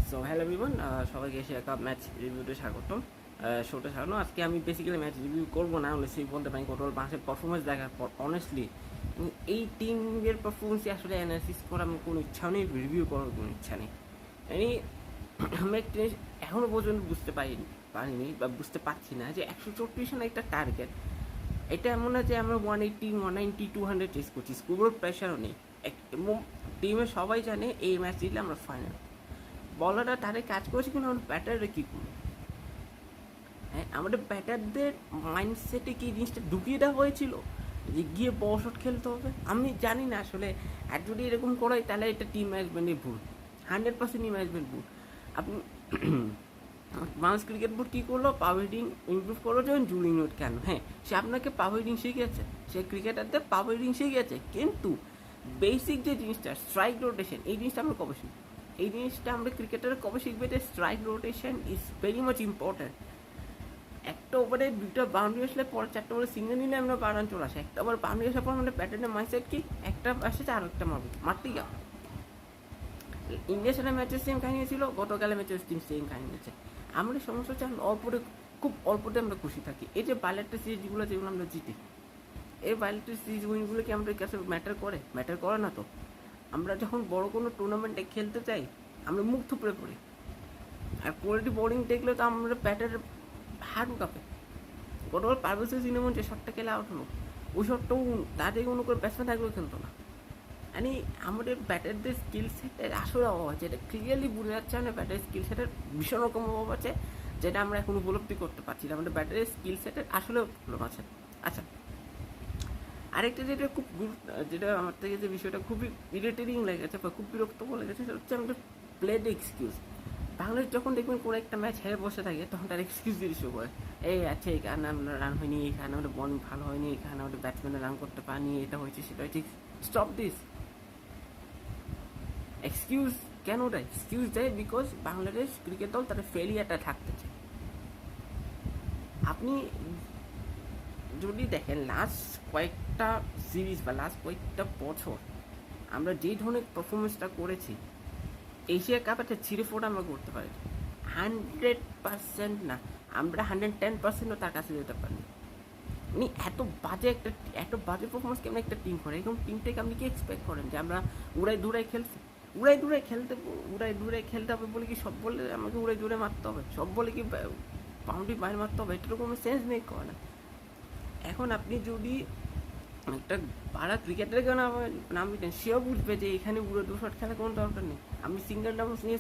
So hello everyone, সবাইকে এসে একটা ম্যাচ রিভিউতে স্বাগতম। শোটা স্বাগতম। আজকে আমি বেসিক্যালি ম্যাচ রিভিউ করবো না, অনেস্টলি বলতে পারি কোটোয়াল বাংলাদেশের পারফরমেন্স দেখার পর অনেস্টলি এই টিমের পারফরমেন্সই আসলে অ্যানালাইসিস করার আমার কোনো ইচ্ছা নেই, রিভিউ করার কোনো ইচ্ছা নেই। মানে আমরা একটা জিনিস এখনও পর্যন্ত পারিনি বা বুঝতে পারছি না যে 134 রান একটা টার্গেট, এটা এমন না যে আমরা 180, 190, 200 চেস করছি, স্কোর প্রেশারও নেই। এবং টিমের সবাই জানে এই ম্যাচ জিতলে আমরা ফাইনাল। বলাররা তাদের কাজ করেছে, কিন্তু আমরা ব্যাটাররা কী করবো? হ্যাঁ, আমাদের ব্যাটারদের মাইন্ডসেটে কি জিনিসটা ঢুকিয়ে দেওয়া হয়েছিল যে গিয়ে বড় শট খেলতে হবে? আমি জানি না আসলে। আর যদি এরকম করাই তাহলে এটা টিম ম্যানেজমেন্টের ভুল, 100% টিম ম্যানেজমেন্ট ভুল। আপনি বাংলাদেশ ক্রিকেট বোর্ড কী করলো? পাওয়ার হিটিং ইমপ্রুভ করলো যখন জুলিং উড কেন? হ্যাঁ, সে আপনাকে পাওয়ার হিটিং শিখিয়েছে, সে ক্রিকেটারদের পাওয়ার হিটিং শিখিয়েছে, কিন্তু বেসিক যে জিনিসটা স্ট্রাইক রোটেশন, এই জিনিসটা আমরা কবে শিখবো? এই জিনিসটা আমরা ক্রিকেটার কবে শিখবে যে strike rotation is very much important. একটা ওভারে দুটো বাউন্ডারি আসলে পরে চারটা ওভারে সিঙ্গেল নিলে আমরা 12 রান চলে আসে। একটা ওভার বাউন্ডারি আসার পর আমাদের প্যাটার্নের মাইন্ডসেট কি? একটা আসছে আর একটা মারতেই যাও। ইন্ডিয়ার সাথে ম্যাচের সেম কাহিনী ছিল, গতকালের ম্যাচের সেম কাহিনী আছে। আমরা সমস্যা হচ্ছে আমরা খুব অল্পতে আমরা খুশি থাকি। এই যে বাইলেটের সিরিজগুলো যেগুলো আমরা জিতি, এই বাইলেটের সিরিজ উইনগুলো কি আমাদের কাছে ম্যাটার করে না তো। আমরা যখন বড় কোনো টুর্নামেন্টে খেলতে চাই আমরা মুখ থুপড়ে পড়ি, আর কোয়ালিটি বোলিং দেখলে তো আমরা ব্যাটার হাঁটু কাঁপে। গতকাল পারভেজ সিনেমন যে শটটা খেলে আউট হলো, ওই শটটাও তাদের কোনো করে ব্যাটসম্যান থাকলেও খেলতো না। মানে আমাদের ব্যাটারদের স্কিল সেটের আসলে অভাব আছে, এটা ক্লিয়ারলি বোঝা যাচ্ছে। আমাদের ব্যাটারের স্কিল সেটের ভীষণ রকম অভাব আছে, যেটা আমরা এখন উপলব্ধি করতে পারছি না। আমাদের ব্যাটারের স্কিল সেটের আসলে প্রবলেম আছে। আচ্ছা, আরেকটা যেটা আমার থেকে যে বিষয়টা খুবই ইরিটেটিং লেগেছে বা খুব বিরক্তকর লেগেছে, সেটা হচ্ছে আমাদের প্লেড এক্সকিউজ। বাংলাদেশ যখন দেখবেন কোনো একটা ম্যাচ হেরে বসে থাকে, তখন তার এক্সকিউজ দিয়ে শুরু করে, এই আছে এই কারণে আমরা রান হয়নি, এই কারণে আমাদের বল ভালো হয়নি, এই কারণে আমাদের ব্যাটসম্যানরা রান করতে পারেনি, এটা হয়েছে সেটা হয়েছে। Stop this excuse. কেন ওটা এক্সকিউজ দেয়? বিকজ বাংলাদেশ ক্রিকেট দল তাদের ফেলিয়ারটা থাকতে চায়। আপনি যদি দেখেন লাস্ট কয়েকটা সিরিজ বা লাস্ট কয়েকটা বছর আমরা যেই ধরনের পারফরমেন্সটা করেছি, এশিয়া কাপে ছিঁড়ে ফোটা আমরা করতে পারি 100% না, আমরা 110%ও তার কাছে যেতে পারি। উনি এত বাজে পারফরমেন্স কেমন একটা টিম করে? এরকম টিম থেকে আপনি কি এক্সপেক্ট করেন যে আমরা উড়াই দূরাই খেলতে হবে বলে কি সব বলে আমাকে উড়াই দূরে মারতে হবে? সব বলে কি বাউন্ডারি বাইরে মারতে হবে? এটার কোনো সেন্স নেই করে না। এখন আপনি যদি একটা পাড়া ক্রিকেটারকে নাম দিতেন, সেও বুঝবে যে এখানে উড়ে দু শট খেলার কোনো দরকার নেই। আমি সিঙ্গেল ডাউন নিয়ে